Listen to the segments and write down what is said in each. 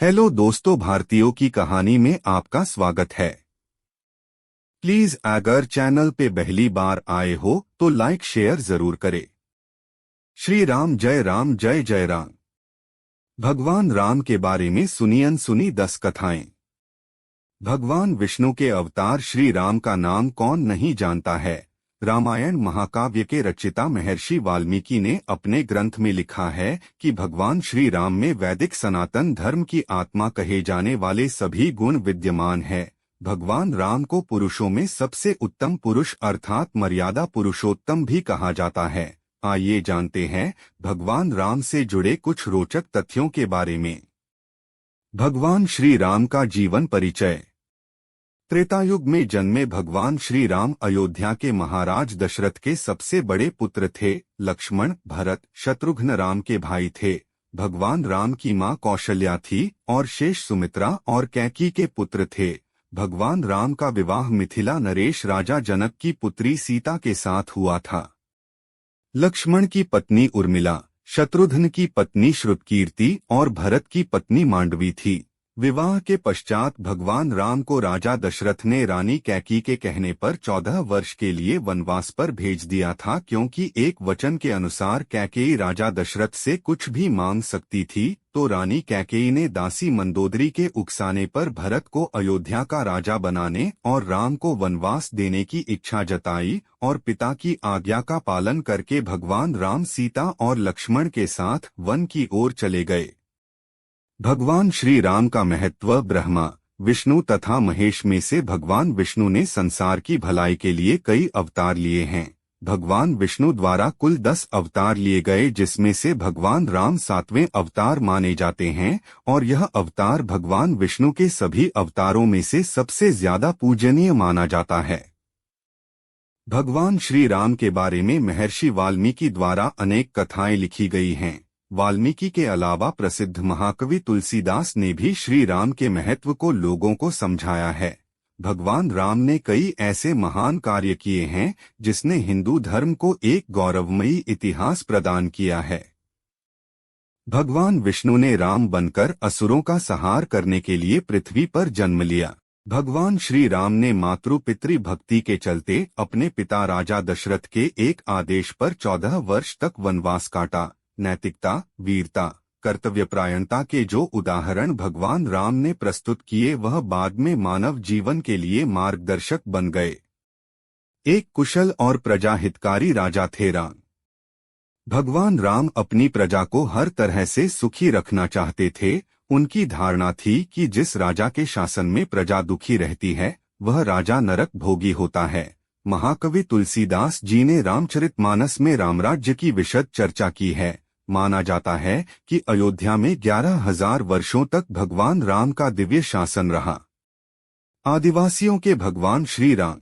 Hello दोस्तों, भारतीयों की कहानी में आपका स्वागत है। प्लीज अगर चैनल पे पहली बार आए हो तो लाइक शेयर जरूर करें। श्री राम जय जय राम। भगवान राम के बारे में सुनी 10 कथाएं। भगवान विष्णु के अवतार श्री राम का नाम कौन नहीं जानता है। रामायण महाकाव्य के रचिता महर्षि वाल्मीकि ने अपने ग्रंथ में लिखा है कि भगवान श्री राम में वैदिक सनातन धर्म की आत्मा कहे जाने वाले सभी गुण विद्यमान है। भगवान राम को पुरुषों में सबसे उत्तम पुरुष अर्थात मर्यादा पुरुषोत्तम भी कहा जाता है। आइए जानते हैं भगवान राम से जुड़े कुछ रोचक तथ्यों के बारे में। भगवान श्री राम का जीवन परिचय। त्रेतायुग में जन्मे भगवान श्री राम अयोध्या के महाराज दशरथ के सबसे बड़े पुत्र थे। लक्ष्मण, भरत, शत्रुघ्न राम के भाई थे। भगवान राम की मां कौशल्या थी और शेष सुमित्रा और कैकेयी के पुत्र थे। भगवान राम का विवाह मिथिला नरेश राजा जनक की पुत्री सीता के साथ हुआ था। लक्ष्मण की पत्नी उर्मिला, शत्रुघ्न की पत्नी श्रुतकीर्ति और भरत की पत्नी मांडवी थी। विवाह के पश्चात भगवान राम को राजा दशरथ ने रानी कैकेयी के कहने पर 14 वर्ष के लिए वनवास पर भेज दिया था, क्योंकि एक वचन के अनुसार कैकेयी राजा दशरथ से कुछ भी मांग सकती थी। तो रानी कैकेयी ने दासी मंदोदरी के उकसाने पर भरत को अयोध्या का राजा बनाने और राम को वनवास देने की इच्छा जताई और पिता की आज्ञा का पालन करके भगवान राम सीता और लक्ष्मण के साथ वन की ओर चले गए। भगवान श्री राम का महत्व। ब्रह्मा, विष्णु तथा महेश में से भगवान विष्णु ने संसार की भलाई के लिए कई अवतार लिए हैं। भगवान विष्णु द्वारा कुल 10 अवतार लिए गए, जिसमें से भगवान राम 7वें अवतार माने जाते हैं और यह अवतार भगवान विष्णु के सभी अवतारों में से सबसे ज्यादा पूजनीय माना जाता है। भगवान श्री राम के बारे में महर्षि वाल्मीकि द्वारा अनेक कथाएं लिखी गई हैं। वाल्मीकि के अलावा प्रसिद्ध महाकवि तुलसीदास ने भी श्री राम के महत्व को लोगों को समझाया है। भगवान राम ने कई ऐसे महान कार्य किए हैं जिसने हिंदू धर्म को एक गौरवमयी इतिहास प्रदान किया है। भगवान विष्णु ने राम बनकर असुरों का संहार करने के लिए पृथ्वी पर जन्म लिया। भगवान श्री राम ने मातृ पितृ भक्ति के चलते अपने पिता राजा दशरथ के एक आदेश पर 14 वर्ष तक वनवास काटा। नैतिकता, वीरता, कर्तव्यपरायणता के जो उदाहरण भगवान राम ने प्रस्तुत किए वह बाद में मानव जीवन के लिए मार्गदर्शक बन गए। एक कुशल और प्रजाहितकारी राजा थे राम। भगवान राम अपनी प्रजा को हर तरह से सुखी रखना चाहते थे। उनकी धारणा थी कि जिस राजा के शासन में प्रजा दुखी रहती है वह राजा नरक भोगी होता है। महाकवि तुलसीदास जी ने रामचरितमानस में रामराज्य की विशद चर्चा की है। माना जाता है कि अयोध्या में 11,000 वर्षों तक भगवान राम का दिव्य शासन रहा। आदिवासियों के भगवान श्री राम।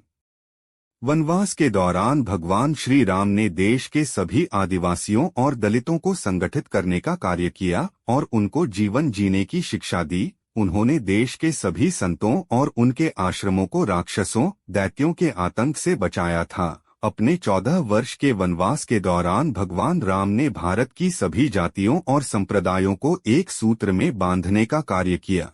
वनवास के दौरान भगवान श्री राम ने देश के सभी आदिवासियों और दलितों को संगठित करने का कार्य किया और उनको जीवन जीने की शिक्षा दी। उन्होंने देश के सभी संतों और उनके आश्रमों को राक्षसों, दैत्यों के आतंक से बचाया था। अपने 14 वर्ष के वनवास के दौरान भगवान राम ने भारत की सभी जातियों और संप्रदायों को एक सूत्र में बांधने का कार्य किया।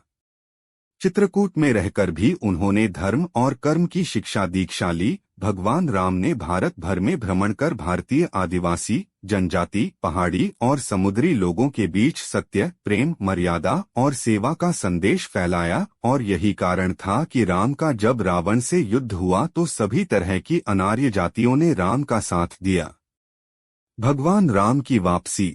चित्रकूट में रहकर भी उन्होंने धर्म और कर्म की शिक्षा दीक्षा ली। भगवान राम ने भारत भर में भ्रमण कर भारतीय आदिवासी, जनजाति, पहाड़ी और समुद्री लोगों के बीच सत्य, प्रेम, मर्यादा और सेवा का संदेश फैलाया और यही कारण था कि राम का जब रावण से युद्ध हुआ तो सभी तरह की अनार्य जातियों ने राम का साथ दिया। भगवान राम की वापसी।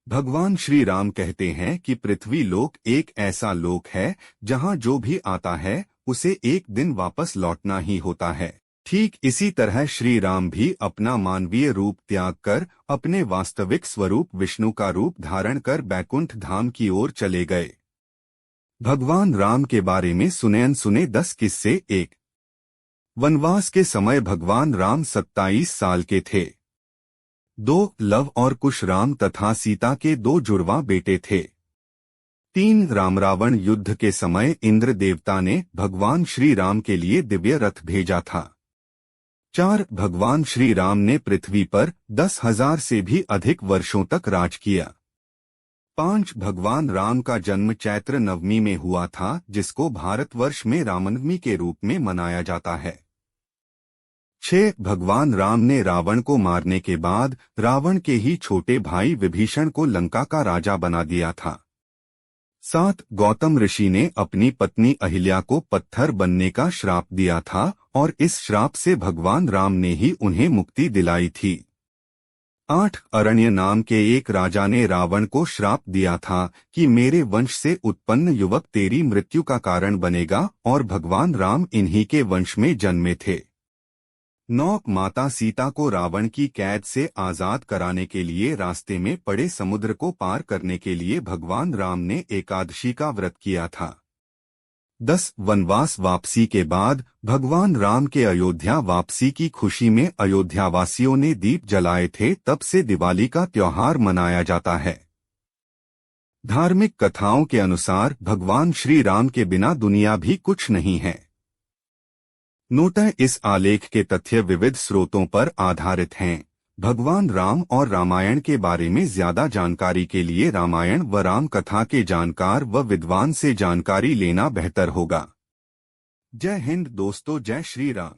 भगवान श्री राम कहते हैं कि पृथ्वी लोक एक ऐसा लोक है जहां जो भी आता है उसे एक दिन वापस लौटना ही होता है। ठीक इसी तरह श्री राम भी अपना मानवीय रूप त्याग कर अपने वास्तविक स्वरूप विष्णु का रूप धारण कर बैकुंठ धाम की ओर चले गए। भगवान राम के बारे में सुने 10 किस्से। 1। वनवास के समय भगवान राम 27 साल के थे। 2. लव और कुश राम तथा सीता के 2 जुड़वा बेटे थे। 3. राम रावण युद्ध के समय इंद्र देवता ने भगवान श्री राम के लिए दिव्य रथ भेजा था। 4. भगवान श्री राम ने पृथ्वी पर 10,000 से भी अधिक वर्षों तक राज किया। 5 भगवान राम का जन्म चैत्र नवमी में हुआ था, जिसको भारतवर्ष में रामनवमी के रूप में मनाया जाता है। 6 भगवान राम ने रावण को मारने के बाद रावण के ही छोटे भाई विभीषण को लंका का राजा बना दिया था। 7 गौतम ऋषि ने अपनी पत्नी अहिल्या को पत्थर बनने का श्राप दिया था और इस श्राप से भगवान राम ने ही उन्हें मुक्ति दिलाई थी। 8 अरण्य नाम के एक राजा ने रावण को श्राप दिया था कि मेरे वंश से उत्पन्न युवक तेरी मृत्यु का कारण बनेगा, और भगवान राम इन्हीं के वंश में जन्मे थे। 9 माता सीता को रावण की कैद से आजाद कराने के लिए रास्ते में पड़े समुद्र को पार करने के लिए भगवान राम ने एकादशी का व्रत किया था। 10 वनवास वापसी के बाद भगवान राम के अयोध्या वापसी की खुशी में अयोध्यावासियों ने दीप जलाए थे, तब से दिवाली का त्योहार मनाया जाता है। धार्मिक कथाओं के अनुसार भगवान श्री राम के बिना दुनिया भी कुछ नहीं है। नोटः इस आलेख के तथ्य विविध स्रोतों पर आधारित हैं। भगवान राम और रामायण के बारे में ज्यादा जानकारी के लिए रामायण व राम कथा के जानकार व विद्वान से जानकारी लेना बेहतर होगा। जय हिंद दोस्तों, जय श्री राम।